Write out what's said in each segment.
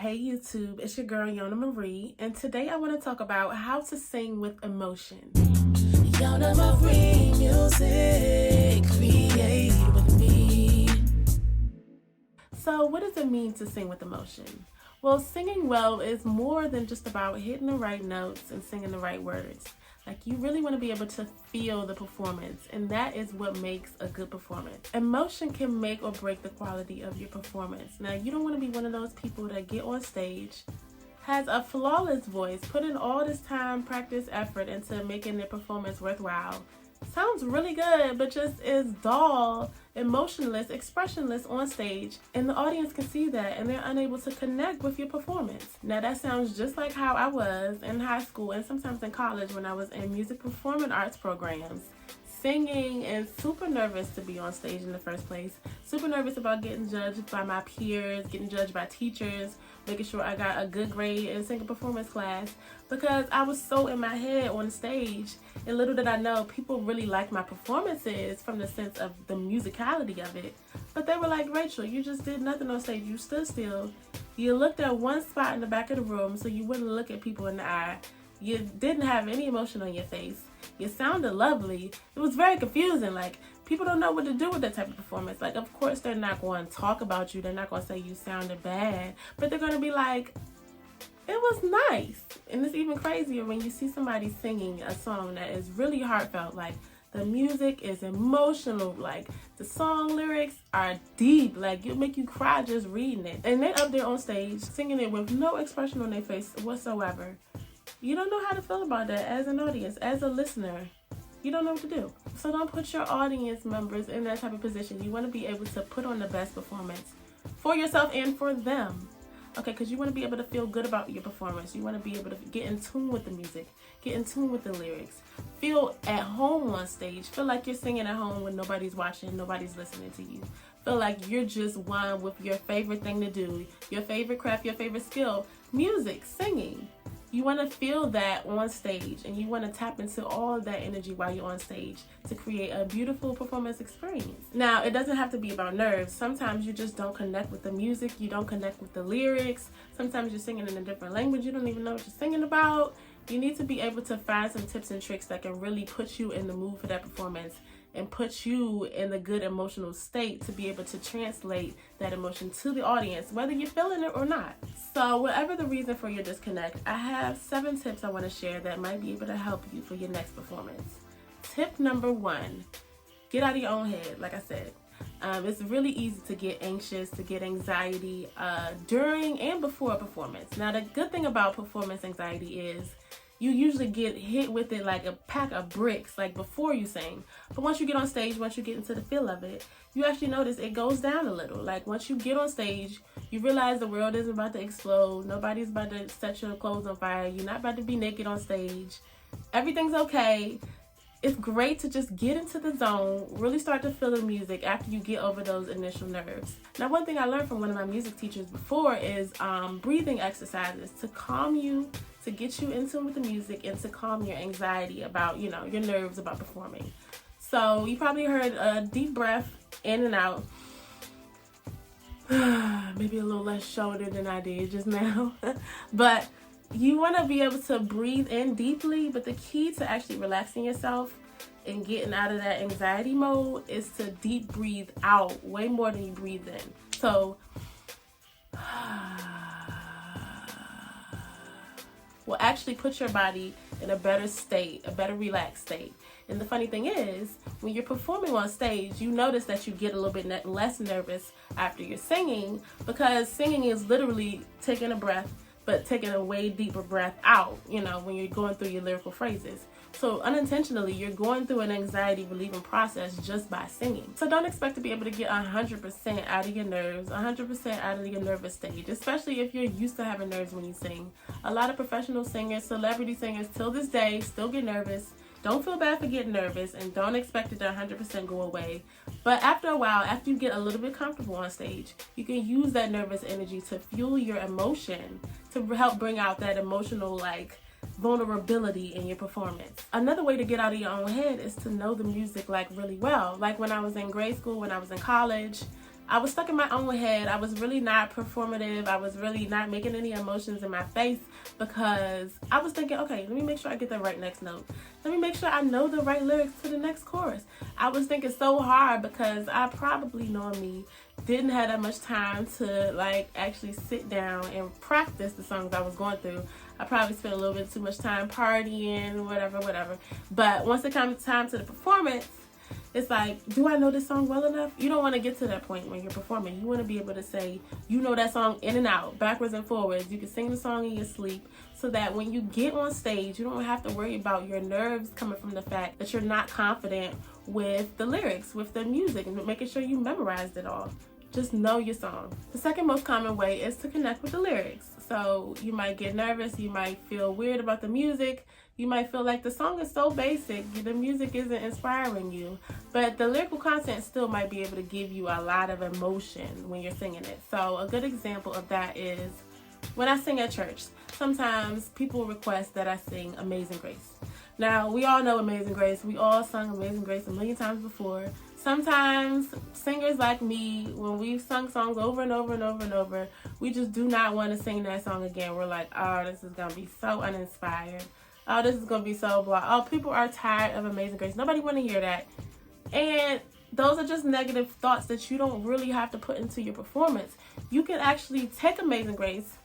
Hey YouTube, it's your girl Yona Marie, and today I want to talk about how to sing with emotion. Yona Marie music, create with me. So what does it mean to sing with emotion? Well, singing well is more than just about hitting the right notes and singing the right words. Like, you really want to be able to feel the performance, and that is what makes a good performance. Emotion can make or break the quality of your performance. Now, you don't want to be one of those people that get on stage, has a flawless voice, put in all this time, practice, effort into making their performance worthwhile. Sounds really good, but just is dull, emotionless, expressionless on stage, and the audience can see that and they're unable to connect with your performance. Now that sounds just like how I was in high school and sometimes in college when I was in music performing arts programs, singing and super nervous to be on stage in the first place, super nervous about getting judged by my peers, getting judged by teachers, making sure I got a good grade in singing performance class, because I was so in my head on stage. And little did I know, people really liked my performances from the sense of the musicality of it. But they were like, Rachel, you just did nothing on stage. You stood still. You looked at one spot in the back of the room so you wouldn't look at people in the eye. You didn't have any emotion on your face. You sounded lovely. It was very confusing. Like, people don't know what to do with that type of performance. Like, of course, they're not going to talk about you. They're not going to say you sounded bad. But they're going to be like, it was nice. And it's even crazier when you see somebody singing a song that is really heartfelt. Like, the music is emotional. Like, the song lyrics are deep. Like, it'll make you cry just reading it. And they're up there on stage singing it with no expression on their face whatsoever. You don't know how to feel about that as an audience, as a listener. You don't know what to do. So don't put your audience members in that type of position. You want to be able to put on the best performance for yourself and for them. Okay, because you want to be able to feel good about your performance. You want to be able to get in tune with the music, get in tune with the lyrics, feel at home on stage, feel like you're singing at home when nobody's watching, nobody's listening to you. Feel like you're just one with your favorite thing to do, your favorite craft, your favorite skill, music, singing. You want to feel that on stage, and you want to tap into all of that energy while you're on stage to create a beautiful performance experience. Now, it doesn't have to be about nerves. Sometimes you just don't connect with the music. You don't connect with the lyrics. Sometimes you're singing in a different language. You don't even know what you're singing about. You need to be able to find some tips and tricks that can really put you in the mood for that performance and put you in a good emotional state to be able to translate that emotion to the audience, whether you're feeling it or not. So whatever the reason for your disconnect, I have 7 tips I want to share that might be able to help you for your next performance. Tip number 1, get out of your own head. Like I said, it's really easy to get anxious, to get anxiety during and before a performance. Now, the good thing about performance anxiety is you usually get hit with it like a pack of bricks, like before you sing. But once you get on stage, once you get into the feel of it, you actually notice it goes down a little. Like, once you get on stage, you realize the world isn't about to explode. Nobody's about to set your clothes on fire. You're not about to be naked on stage. Everything's okay. It's great to just get into the zone, really start to feel the music after you get over those initial nerves. Now, one thing I learned from one of my music teachers before is breathing exercises to calm you, to get you in tune with the music, and to calm your anxiety about, your nerves about performing. So you probably heard a deep breath in and out. Maybe a little less shoulder than I did just now. But you want to be able to breathe in deeply, but the key to actually relaxing yourself and getting out of that anxiety mode is to deep breathe out way more than you breathe in. So will actually put your body in a better state, a better relaxed state. And the funny thing is, when you're performing on stage, you notice that you get a little bit less nervous after you're singing, because singing is literally taking a breath, but taking a way deeper breath out, when you're going through your lyrical phrases. So unintentionally, you're going through an anxiety relieving process just by singing. So don't expect to be able to get 100% out of your nerves, 100% out of your nervous stage, especially if you're used to having nerves when you sing. A lot of professional singers, celebrity singers, till this day, still get nervous. Don't feel bad for getting nervous, and don't expect it to 100% go away. But after a while, after you get a little bit comfortable on stage, you can use that nervous energy to fuel your emotion, to help bring out that emotional, vulnerability in your performance. Another way to get out of your own head is to know the music really well. Like when I was in grade school, when I was in college, I was stuck in my own head. I was really not performative. I was really not making any emotions in my face because I was thinking, okay, let me make sure I get the right next note. Let me make sure I know the right lyrics to the next chorus. I was thinking so hard because I probably, knowing me, didn't have that much time to like actually sit down and practice the songs I was going through. I probably spent a little bit too much time partying, whatever. But once it comes time to the performance, it's like, do I know this song well enough? You don't want to get to that point when you're performing. You want to be able to say, you know that song in and out, backwards and forwards. You can sing the song in your sleep so that when you get on stage, you don't have to worry about your nerves coming from the fact that you're not confident with the lyrics, with the music, and making sure you memorized it all. Just know your song. The second most common way is to connect with the lyrics. So you might get nervous, you might feel weird about the music, you might feel like the song is so basic, the music isn't inspiring you, but the lyrical content still might be able to give you a lot of emotion when you're singing it. So a good example of that is when I sing at church. Sometimes people request that I sing Amazing Grace. Now, we all know Amazing Grace. We all sung Amazing Grace a million times before. Sometimes singers like me, when we've sung songs over and over, we just do not want to sing that song again. We're like, oh, this is going to be so uninspired. Oh, this is going to be so blah. Oh, people are tired of Amazing Grace. Nobody want to hear that. And those are just negative thoughts that you don't really have to put into your performance. You can actually take Amazing Grace.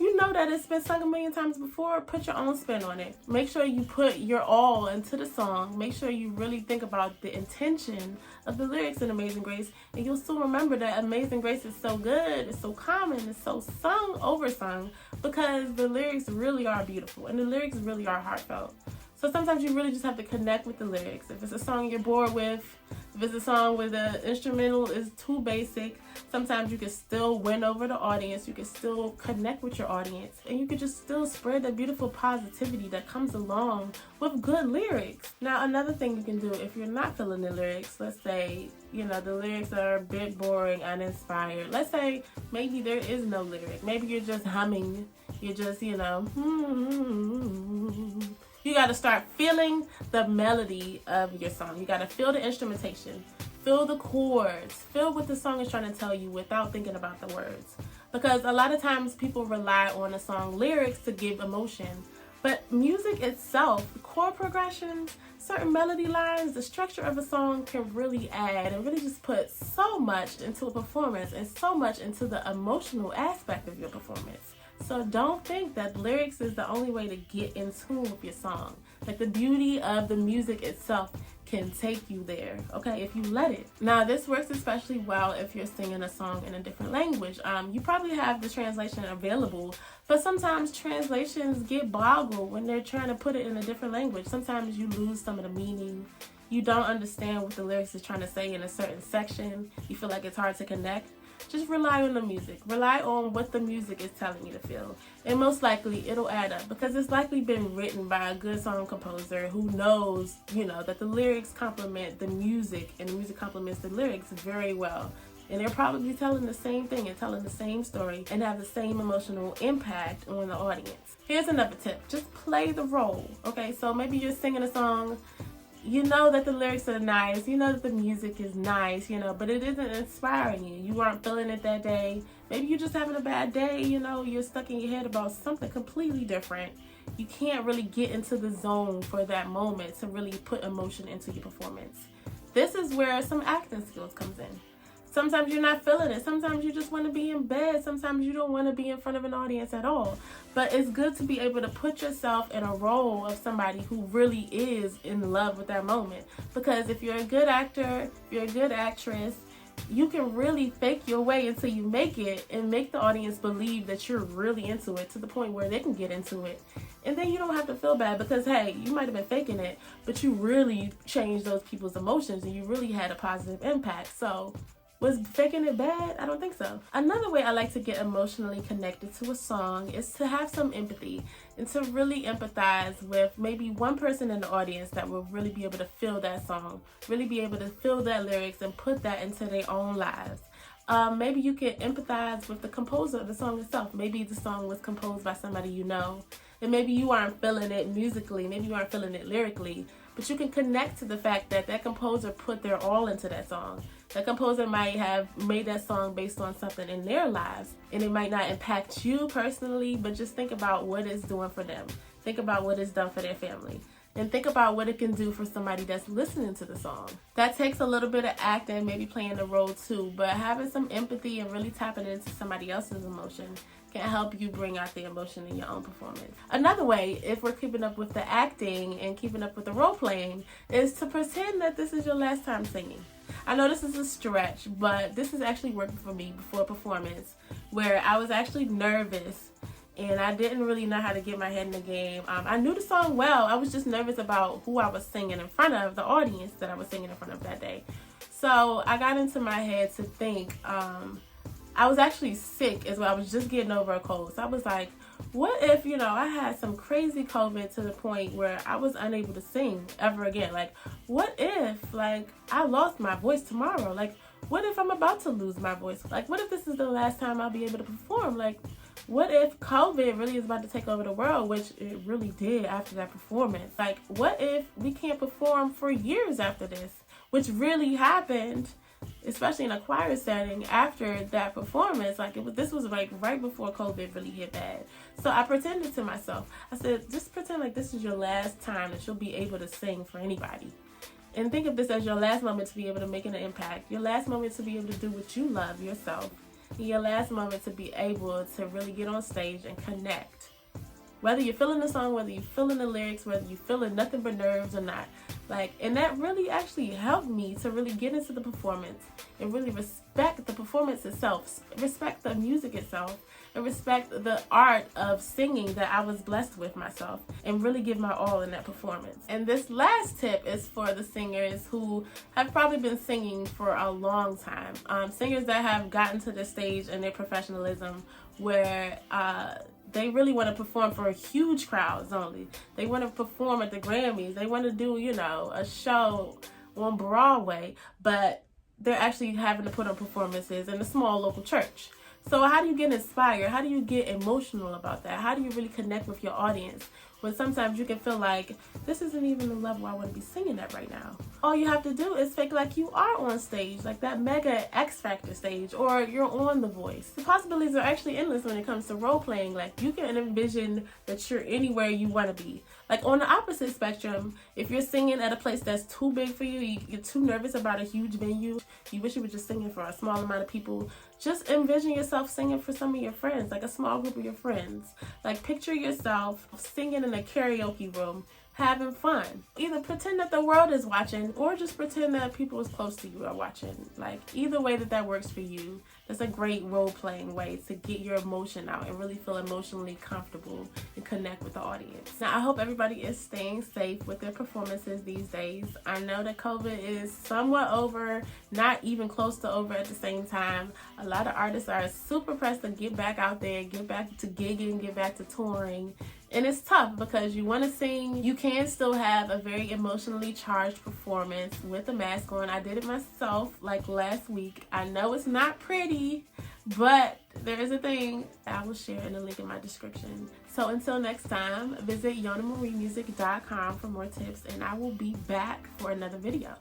You know that it's been sung a million times before. Put your own spin on it. Make sure you put your all into the song. Make sure you really think about the intention of the lyrics in Amazing Grace. And you'll still remember that Amazing Grace is so good, it's so common, it's so sung, oversung, because the lyrics really are beautiful and the lyrics really are heartfelt. So sometimes you really just have to connect with the lyrics. If it's a song you're bored with, if it's a song where the instrumental is too basic, sometimes you can still win over the audience. You can still connect with your audience. And you can just still spread that beautiful positivity that comes along with good lyrics. Now, another thing you can do if you're not feeling the lyrics, let's say, the lyrics are a bit boring, uninspired. Let's say maybe there is no lyric. Maybe you're just humming. You're just, You got to start feeling the melody of your song. You got to feel the instrumentation, feel the chords, feel what the song is trying to tell you without thinking about the words. Because a lot of times people rely on a song lyrics to give emotion. But music itself, chord progressions, certain melody lines, the structure of a song can really add and really just put so much into a performance and so much into the emotional aspect of your performance. So don't think that lyrics is the only way to get in tune with your song. Like, the beauty of the music itself can take you there, okay, if you let it. Now, this works especially well if you're singing a song in a different language. You probably have the translation available, but sometimes translations get boggled when they're trying to put it in a different language. Sometimes you lose some of the meaning. You don't understand what the lyrics is trying to say in a certain section. You feel like it's hard to connect. Just rely on the music. Rely on what the music is telling you to feel. And most likely it'll add up, because it's likely been written by a good song composer who knows, that the lyrics complement the music and the music complements the lyrics very well. And they're probably telling the same thing and telling the same story and have the same emotional impact on the audience. Here's another tip. Just play the role. Okay, so maybe you're singing a song. You know that the lyrics are nice, you know that the music is nice, but it isn't inspiring you. You aren't feeling it that day. Maybe you're just having a bad day, you're stuck in your head about something completely different. You can't really get into the zone for that moment to really put emotion into your performance. This is where some acting skills comes in. Sometimes you're not feeling it. Sometimes you just want to be in bed. Sometimes you don't want to be in front of an audience at all. But it's good to be able to put yourself in a role of somebody who really is in love with that moment. Because if you're a good actor, if you're a good actress, you can really fake your way until you make it and make the audience believe that you're really into it to the point where they can get into it. And then you don't have to feel bad because, hey, you might have been faking it, but you really changed those people's emotions and you really had a positive impact. So, was faking it bad? I don't think so. Another way I like to get emotionally connected to a song is to have some empathy and to really empathize with maybe one person in the audience that will really be able to feel that song, really be able to feel that lyrics and put that into their own lives. Maybe you can empathize with the composer of the song itself. Maybe the song was composed by somebody you know, and maybe you aren't feeling it musically, maybe you aren't feeling it lyrically, but you can connect to the fact that that composer put their all into that song. The composer might have made that song based on something in their lives, and it might not impact you personally, but just think about what it's doing for them. Think about what it's done for their family. And think about what it can do for somebody that's listening to the song. That takes a little bit of acting, maybe playing the role too, but having some empathy and really tapping into somebody else's emotion can help you bring out the emotion in your own performance. Another way, if we're keeping up with the acting and keeping up with the role playing, is to pretend that this is your last time singing. I know this is a stretch, but this is actually working for me before a performance where I was actually nervous and I didn't really know how to get my head in the game. I knew the song well. I was just nervous about who I was singing in front of, the audience that I was singing in front of that day. So I got into my head to think, I was actually sick as well. I was just getting over a cold. So I was like, what if, I had some crazy COVID to the point where I was unable to sing ever again? Like, what if, I lost my voice tomorrow? Like, what if I'm about to lose my voice? Like, what if this is the last time I'll be able to perform? Like, what if COVID really is about to take over the world, which it really did after that performance? Like, what if we can't perform for years after this, which really happened, especially in a choir setting after that performance? This was right before COVID really hit bad. So I pretended to myself. I said, just pretend like this is your last time that you'll be able to sing for anybody. And think of this as your last moment to be able to make an impact, your last moment to be able to do what you love yourself, and your last moment to be able to really get on stage and connect. Whether you're feeling the song, whether you're feeling the lyrics, whether you're feeling nothing but nerves or not. And that really actually helped me to really get into the performance and really respect the performance itself, respect the music itself, and respect the art of singing that I was blessed with myself, and really give my all in that performance. And this last tip is for the singers who have probably been singing for a long time. Singers that have gotten to the stage in their professionalism where they really want to perform for huge crowds only. They want to perform at the Grammys. They want to do, a show on Broadway, but they're actually having to put on performances in a small local church. So how do you get inspired? How do you get emotional about that? How do you really connect with your audience when sometimes you can feel like this isn't even the level I want to be singing at right now? All you have to do is fake like you are on stage, like that mega X Factor stage, or you're on The Voice. The possibilities are actually endless when it comes to role playing. Like, you can envision that you're anywhere you want to be. Like, on the opposite spectrum, if you're singing at a place that's too big for you, you're too nervous about a huge venue, you wish you were just singing for a small amount of people, just envision yourself singing for some of your friends, like a small group of your friends. Like, picture yourself singing in a karaoke room, having fun. Either pretend that the world is watching, or just pretend that people as close to you are watching. Like, either way that works for you, that's a great role-playing way to get your emotion out and really feel emotionally comfortable and connect with the audience. Now, I hope everybody is staying safe with their performances these days. I know that COVID is somewhat over, not even close to over at the same time. A lot of artists are super pressed to get back out there, get back to gigging, get back to touring. And it's tough because you want to sing, you can still have a very emotionally charged performance with a mask on. I did it myself last week. I know it's not pretty, but there is a thing I will share in the link in my description. So until next time, visit YonaMarieMusic.com for more tips, and I will be back for another video.